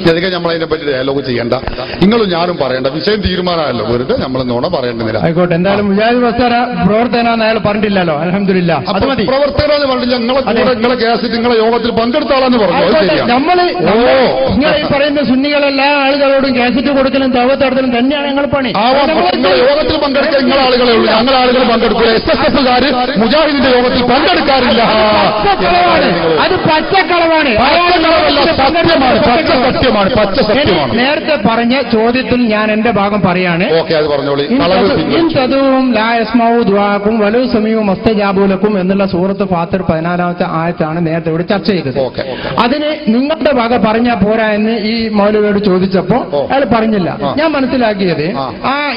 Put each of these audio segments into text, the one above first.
അതൊക്കെ നമ്മൾ അതിനെ പറ്റി ഡയലോഗ് ചെയ്യേണ്ട, നിങ്ങളും ഞാനും പറയേണ്ട, വിഷയം തീരുമാനമല്ലോ, വെറുതെ നമ്മൾ നുണ പറയേണ്ടതില്ല. ആയിക്കോട്ടെ, എന്തായാലും മുജാഹിദ് പ്രവർത്തനാന്ന് അയാൾ പറഞ്ഞിട്ടില്ലല്ലോ, അൽഹംദുലില്ലാ. പ്രവർത്തകരാന്ന് പറഞ്ഞില്ല, നിങ്ങളെ കേസിൽ നിങ്ങളെ യോഗത്തിൽ പങ്കെടുത്താളെന്ന് പറഞ്ഞു. നമ്മൾ നിങ്ങൾ ഈ പറയുന്ന സുന്നികളെല്ലാ ആളുകളോടും കാസറ്റ് കൊടുക്കലും തവത്തടത്തലും തന്നെയാണ് ഞങ്ങൾ പണി. യോഗത്തിൽ പങ്കെടുക്കാൻ നിങ്ങളെ ആളുകളെ ഉള്ളൂ, ഞങ്ങളെ ആളുകൾ പങ്കെടുക്കില്ല. SSFകാര് മുജാഹിദിന്റെ യോഗത്തിൽ പങ്കെടുക്കാറില്ല. അത് പച്ചക്കളവാണ്, സത്യമാണ്, പച്ച സത്യമാണ്. നേരത്തെ പറഞ്ഞ ചോദ്യത്തിൽ ഞാൻ എന്റെ ഭാഗം പറയാണ്. ഓക്കെ, അത് പറഞ്ഞോളി. വലു സമീവും മസ്തജാബൂലക്കും എന്നുള്ള സൂറത്ത് ഫാത്തിർ 14-ാമത്തെ ആയത്താണ് നേരത്തെ ഇവിടെ ചർച്ച ചെയ്തത്. അതിന് നിങ്ങളുടെ ഭാഗം പറഞ്ഞാൽ പോരാ എന്ന് ഈ മൗലവിയോട് ചോദിച്ചപ്പോ അയാൾ പറഞ്ഞില്ല. ഞാൻ മനസ്സിലാക്കിയത്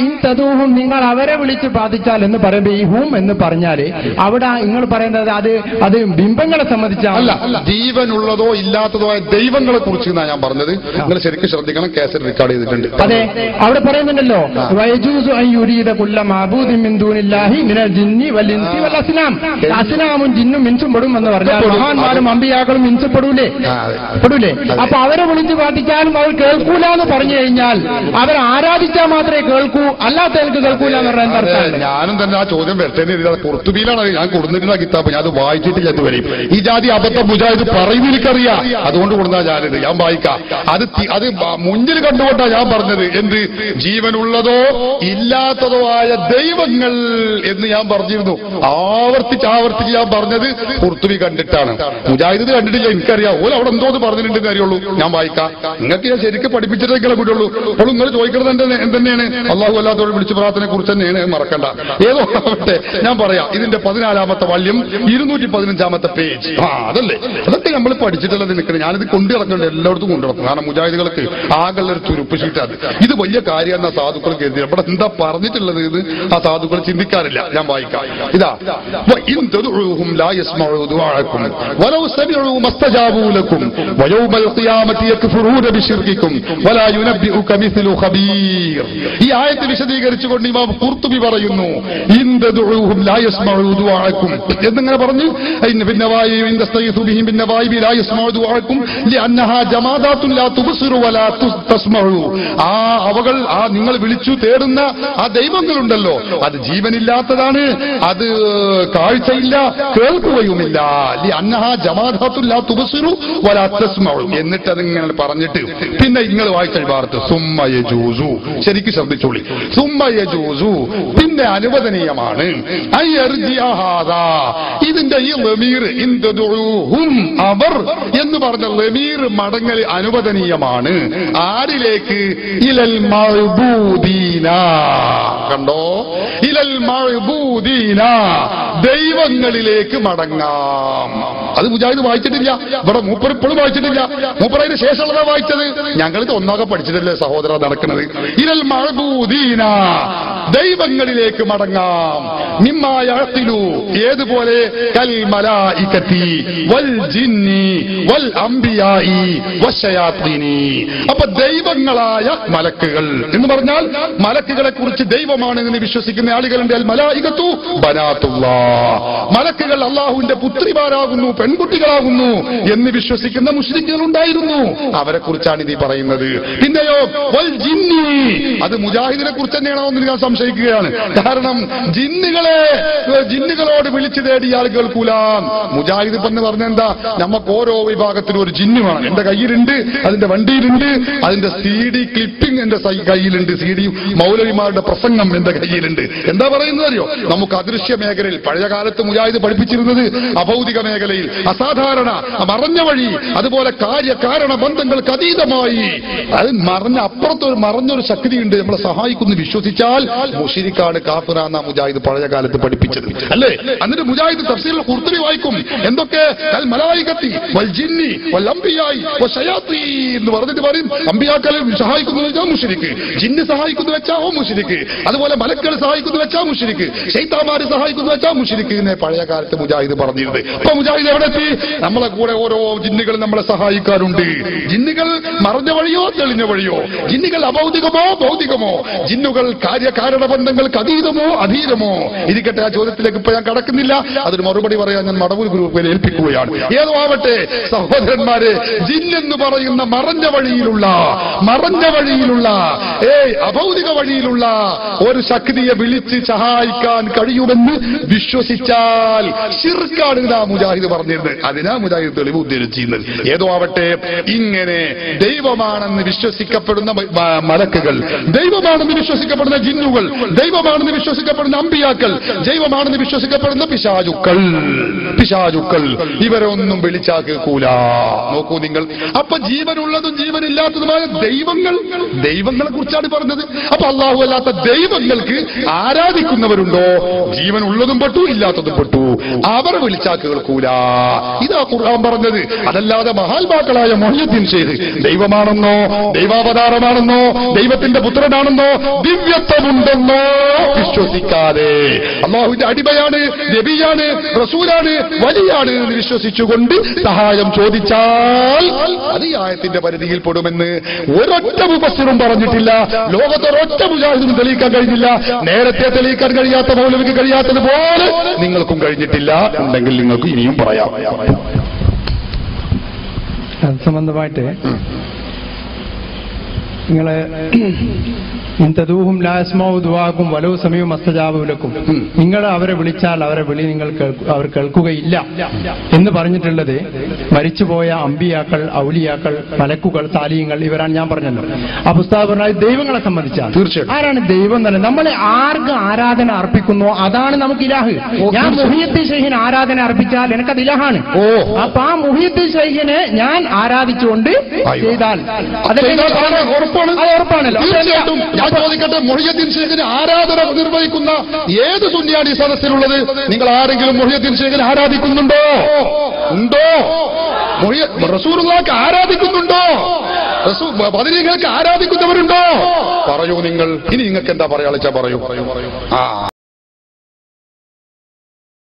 ഇൻ തദൂഹും നിങ്ങൾ അവരെ വിളിച്ച് പ്രാർത്ഥിച്ചാൽ എന്ന് പറയുമ്പോ ഈ ഹൂം എന്ന് പറഞ്ഞാല് അവിടെ നിങ്ങൾ പറയുന്നത് അത് ബിംബങ്ങളെ സംബന്ധിച്ചല്ല, ജീവനുള്ളതോ ഇല്ലാത്തതോ ആയ ദൈവങ്ങളെ കുറിച്ച് ഞാൻ പറഞ്ഞത്. നിങ്ങൾ ശരിക്കും ശ്രദ്ധിക്കണം, കേസറ്റ് റെക്കോർഡ് ചെയ്തിട്ടുണ്ട്. അതെ, അവിടെ പറയുന്നുണ്ടല്ലോ വയജൂസു അൻ യുരീദ കുല്ല മഅബൂദിൻ മിൻ ദൂനില്ലാഹി മിനൽ ജിന്നി വൽ ഇൻസി വൽ അസ്നാം. അസ്നാമും ജിന്നും മിൻസും പെടും എന്ന് പറഞ്ഞാൽ മഹാന്മാരും അമ്പിയാക്കളും മിൻസും പെടൂലേ? അപ്പൊ അവരെ വിളിച്ച് പ്രാർത്ഥിച്ചാലും അവർ കേൾക്കൂല എന്ന് പറഞ്ഞു കഴിഞ്ഞാൽ അവർ ആരാധിച്ചാൽ മാത്രമേ കേൾക്കൂ, അല്ലാത്തവർക്ക് കേൾക്കൂല എന്ന് പറഞ്ഞാൽ എന്താ? ഞാനും തന്നെ ആ ചോദ്യം വരട്ടെ. കുർത്തുബിയിലാണ് ഞാൻ കൊടുത്തിരുന്ന കിതാബ്, ഞാൻ അത് വായിച്ചിട്ടില്ല ഇതുവരെയും. ഈ ജാതി അബദ്ധം മുജാഹിദ് പറയുന്ന എനിക്കറിയാം, അതുകൊണ്ട് കൊടുത്താൽ ഞാനിത് ഞാൻ വായിക്കാം. അത് മുന്നിൽ കണ്ടുകൊണ്ടാ ഞാൻ പറഞ്ഞത്. എന്ത് ജീവനുള്ളതോ ഇല്ലാത്തതോ ആയ ദൈവങ്ങൾ എന്ന് ഞാൻ പറഞ്ഞിരുന്നു. ആവർത്തിച്ച് ഞാൻ പറഞ്ഞത് കുർത്തുബി കണ്ടിട്ടാണ്, മുജാഹിദ് കണ്ടിട്ടില്ല. എനിക്കറിയാം ഓല അവിടെ എന്തോ പറഞ്ഞിട്ടുണ്ടെന്ന് അറിയുള്ളൂ. ഞാൻ വായിക്കാം. നിങ്ങൾക്ക് ഞാൻ ശരിക്കും പഠിപ്പിച്ചിട്ടേക്കാളെ കൂടിയുള്ളൂ. അപ്പോൾ നിങ്ങൾ ചോദിക്കുന്നത് എന്തെന്നെയാണ്? അള്ളാഹു അല്ലാത്തവരെ വിളിച്ച് പ്രാർത്ഥനയെ കുറിച്ച് തന്നെയാണ്, മറക്കണ്ട. ഏതോ ആവട്ടെ, ഞാൻ പറയാം. ഇതിന്റെ 14-ാമത്തെ വാല്യം 215-ാമത്തെ പേജ്. അതല്ലേ, അതൊക്കെ നമ്മൾ പഠിച്ചിട്ടുള്ളത്. നിൽക്കുന്നത് ഞാനിത് കൊണ്ടു നടക്കുന്നുണ്ട്, എല്ലായിടത്തും കൊണ്ടു നടക്കും. കാരണം മുജാഹിദുകൾക്ക് ആകെയുള്ളൊരു തുരുപ്പ് ഷീറ്റാണ്. ഇത് വലിയ കാര്യമെന്ന സാധുക്കൾ കരുതി ഇവിടെ എന്താ പറഞ്ഞിട്ടുള്ളത് ഇത് ആ സാധുക്കൾ ചിന്തിക്കാറില്ല. ഞാൻ വായിക്കാം. ഇതാ ഈ ആയത്ത് വിശദീകരിച്ചുകൊണ്ട് ഇമാം ഖുർത്തുബി പറയുന്നു, എന്നിങ്ങനെ പറഞ്ഞു. അവകൾ നിങ്ങൾ വിളിച്ചു തേടുന്ന ആ ദൈവങ്ങളുണ്ടല്ലോ, അത് ജീവനില്ലാത്തതാണ്, അത് കാഴ്ചയില്ല, കേൾക്കുകയുമില്ല. എന്നിട്ട് അതിങ്ങനെ പറഞ്ഞിട്ട് പിന്നെ നിങ്ങൾ വായിച്ച ഭാഗത്ത് സുമ്മയജൂസു, ശരിക്കും ശ്രദ്ധിച്ചോളി. സുമ്മയജൂസു, പിന്നെ അനുവദനീയമാണ്. ഇതിന്റെ ഈ ലമീർ അവർ എന്ന് പറഞ്ഞ ലമീർ മടങ്ങൽ അനുവദനീയമാണ്. ആരിലേക്ക്? ഇലൽ മഅബൂദീന. കണ്ടോ? ഇലൽ മഅബൂദീന, ദൈവങ്ങളിലേക്ക് മടങ്ങാം. അത് മുജാഹിദ് വായിച്ചിട്ടില്ല, ഇവിടെ മൂപ്പർ ഇപ്പോഴും വായിച്ചിട്ടില്ല. മൂപ്പർ അതിന് ശേഷമുള്ളതാ വായിച്ചത്. ഞങ്ങളിത് ഒന്നാകെ പഠിച്ചിട്ടില്ലേ സഹോദര നടക്കുന്നത്. ഇലൽ മഅബൂദീന, ദൈവങ്ങളിലേക്ക് മടങ്ങാം. മിമ്മാ യഅഖിലു, ഏതുപോലെ? കൽ മലായികതി വൽ ജിന്നി വൽ അംബിയായി വശയാത്തീനി. അപ്പൊ ദൈവങ്ങളായ മലക്കുകൾ എന്ന് പറഞ്ഞാൽ മലക്കുകളെ കുറിച്ച് ദൈവമാണ് എന്ന് വിശ്വസിക്കുന്ന ആളുകളുണ്ട്. അൽ മലായികത്തു ബനാത്തുല്ലാഹ്, മലക്കുകൾ അള്ളാഹുവിന്റെ പുത്രിമാരാകുന്നു, പെൺകുട്ടികളാകുന്നു എന്ന് വിശ്വസിക്കുന്ന മുശ്രിക്കുകൾ ഉണ്ടായിരുന്നു. അവരെ കുറിച്ചാണ് ഇത് പറയുന്നത്. പിന്നെയോ വൽ ജിന്നി, അത് മുജാഹിദിനെ കുറിച്ച് തന്നെയാണോ എന്ന് ഞാൻ സംശയിക്കുകയാണ്. കാരണം ജിന്നുകളോട് വിളിച്ചു തേടിയാൽ കേൾക്കൂല. മുജാഹിദ് എന്ന് പറഞ്ഞ എന്താ? നമുക്ക് ഓരോ വിഭാഗത്തിലും ഒരു ജിന്നു വേണം. എന്റെ കയ്യിലുണ്ട്, അതിന്റെ വണ്ടിയിലുണ്ട്, അതിന്റെ CD ക്ലിപ്പിംഗ് എന്റെ കയ്യിലുണ്ട്, CD മൗലവിമാരുടെ പ്രസംഗം എന്റെ കയ്യിലുണ്ട്. എന്താ പറയുന്നത് അറിയോ? നമുക്ക് അദൃശ്യ മേഖലയിൽ പഴയ കാലത്ത് മുജാഹിദ് പഠിപ്പിച്ചിരുന്നത് അഭൗതിക മേഖലയിൽ അസാധാരണ മറഞ്ഞ വഴി, അതുപോലെ കാര്യകാരണ ബന്ധങ്ങൾക്ക് അതീതമായി അത് മറഞ്ഞൊരു ശക്തിയുണ്ട്, നമ്മളെ സഹായിക്കുന്നു വിശ്വസിച്ചാൽ മുശ്രിക്കാണ്, കാഫിറാന്ന മുജാഹിദ് പഴയ കാലത്ത് പഠിപ്പിച്ചത് അല്ലേ? എന്നിട്ട് മുജാഹിദ് തഫ്സീറുൽ ഖുർത്തുബി വായിക്കും. എന്തൊക്കെ? അൽ മലായികത്തി വൽ ജിന്നി വൽ അംബിയായി വശയാത്തീൻ എന്ന് പറഞ്ഞിട്ട് പറയും. അംബിയാക്കളെ സഹായിക്കുന്നു വെച്ചാൽ മുശ്രിക്ക്, ജിന്ന് സഹായിക്കുന്നു വെച്ചാൽ മുശ്രിക്ക്, അതുപോലെ മലക്കുകൾ സഹായിക്കുന്നു വെച്ചാൽ മുശ്രിക്ക്, ശൈത്താന്മാരെ സഹായിക്കുന്നു വെച്ചാൽ മുശ്രിക്ക്. മുശ്രിക്കീനെ പഴയ കാലത്ത് മുജാഹിദ് പറഞ്ഞിരുന്നത്. ഇപ്പൊ മുജാഹിദ് എവിടെ എത്തി? നമ്മളെ കൂടെ ഓരോ ജിന്നുകൾ നമ്മളെ സഹായിക്കാറുണ്ട്. ജിന്നുകൾ മറഞ്ഞ വഴിയോ തെളിഞ്ഞ വഴിയോ, ജിന്നുകൾ അഭൗതികമോ ഭൗതികമോ, ജിന്നുകൾ കാര്യകാരണബന്ധങ്ങൾക്ക് അതീതമോ അധീതമോ ഇരിക്കട്ടെ. ആ ചോദ്യത്തിലേക്ക് ഇപ്പൊ ഞാൻ കടക്കുന്നില്ല. അതിന് മറുപടി പറയാൻ ഞാൻ മടവൂർ ഗ്രൂപ്പിൽ ഏൽപ്പിക്കുകയാണ്. ഏതോ ആവട്ടെ സഹോദരന്മാരെ, ജിന്നെന്ന് പറയുന്ന മറഞ്ഞ വഴിയിലുള്ള അഭൗതിക വഴിയിലുള്ള ഒരു ശക്തിയെ വിളിച്ച് സഹായിക്കാൻ കഴിയുമെന്ന് വിശ്വസിച്ചാൽ ശിർക്കാണ് നാ മുജാഹിദ് പറഞ്ഞിരുന്നത്. അതിനാ മുജാഹിദ് തെളിവ് ഉദ്ധരിച്ചിരുന്നത്. ഏതോ ആവട്ടെ, ഇങ്ങനെ ദൈവമാണെന്ന് വിശ്വസിക്കപ്പെടുന്ന മലക്കുകൾ, ദൈവമാണെന്ന് വിശ്വസിക്കപ്പെടുന്ന ജിന്നുകൾ, ദൈവമാണെന്ന് വിശ്വസിക്കപ്പെടുന്ന അമ്പിയാക്കൾ, ദൈവമാണെന്ന് വിശ്വസിക്കപ്പെടുന്ന പിശാചുക്കൾ ഇവരൊന്നും വിളിച്ചാൽ കേൾക്കൂല. നോക്കൂ നിങ്ങൾ. അപ്പൊ ജീവനുള്ളതും ജീവനില്ലാത്തതുമായ ദൈവങ്ങളെ കുറിച്ചാണ് പറഞ്ഞത്. അപ്പൊ അല്ലാഹു അല്ലാത്ത ദൈവങ്ങൾക്ക് ആരാധിക്കുന്നവരുണ്ടോ? ജീവനുള്ളതും പെട്ടു, ഇല്ലാത്തതും പെട്ടു. അവരെ വിളിച്ചാൽ കേൾക്കൂല. ഇതാ ഖുർആൻ പറഞ്ഞത്. അതല്ലാതെ മഹാത്മാക്കളായ മുഹയ്യിദ്ദീൻ ശൈഖ് ദൈവമാണെന്നോ, ദൈവാവതാരമാണെന്നോ, ദൈവത്തിന്റെ പുത്രനാണെന്നോ, ദിവ്യത്വമുണ്ടെന്നോ വിശ്വസിക്കാതെ അല്ലാഹുവിന്റെ അടിമയാണ്, നബിയാണ്, റസൂലാണ്, വലിയാണ് എന്ന് വിശ്വസിച്ചുകൊണ്ട് സഹായം ചോദിച്ചാൽ അത് ഈ ആയത്തിന്റെ പരിധിയിൽ പെടുമെന്ന് ഒരൊറ്റ മുഫസ്സിറും പറഞ്ഞിട്ടില്ല. ലോകത്തൊരൊറ്റ മുജാഹിദിനും തെളിയിക്കാൻ കഴിഞ്ഞില്ല. നേരത്തെ തെളിയിക്കാൻ കഴിയാത്ത മൗലവിക്ക് കഴിയാത്തതുപോലെ നിങ്ങൾക്കും കഴിഞ്ഞിട്ടില്ല. ഉണ്ടെങ്കിൽ നിങ്ങൾക്ക് ഇനിയും പറയാം. സംബന്ധമായിട്ട് നിങ്ങളെ നിങ്ങൾ അവരെ വിളിച്ചാൽ അവരെ വിളി അവർ കേൾക്കുകയില്ല എന്ന് പറഞ്ഞിട്ടുള്ളത് മരിച്ചുപോയ അമ്പിയാക്കൾ, ഔലിയാക്കൾ, മലക്കുകൾ, സാലിഹ്യങ്ങൾ ഇവരാണ് ഞാൻ പറഞ്ഞല്ലോ. ആ പുസ്തകം പറഞ്ഞാൽ ദൈവങ്ങളെ സംബന്ധിച്ചാണ്. തീർച്ചയായും ആരാണ് ദൈവം തന്നെ? നമ്മളെ ആർക്ക് ആരാധന അർപ്പിക്കുന്നോ അതാണ് നമുക്ക് ഇലാഹ്. ഞാൻ മുഹയ്യിദ്ദീൻ ശൈഖിന് ആരാധന അർപ്പിച്ചാൽ എനിക്കത് ഇലാഹാണ്. അപ്പൊ ആ മുഹയ്യിദ്ദീൻ ശൈഖിനെ ഞാൻ ആരാധിച്ചുകൊണ്ട് ചെയ്താൽ അത് ഉറപ്പാണല്ലോ. ഞാൻ ചോദിക്കട്ടെ, മുഹയ്യിദ്ദീൻ ശൈഖിന് ആരാധന നിർവഹിക്കുന്ന ഏത് സുന്നിയാണ് ഈ സദസ്സിലുള്ളത്? നിങ്ങൾ ആരെങ്കിലും മുഹയ്യിദ്ദീൻ ശൈഖിനെ ആരാധിക്കുന്നുണ്ടോ? ഉണ്ടോ? റസൂലുള്ളാഹിക്ക് ആരാധിക്കുന്നുണ്ടോ? ബദരീങ്ങൾക്ക് ആരാധിക്കുന്നവരുണ്ടോ? പറയൂ നിങ്ങൾ. ഇനി നിങ്ങൾക്ക് എന്താ പറയാ പറയൂ.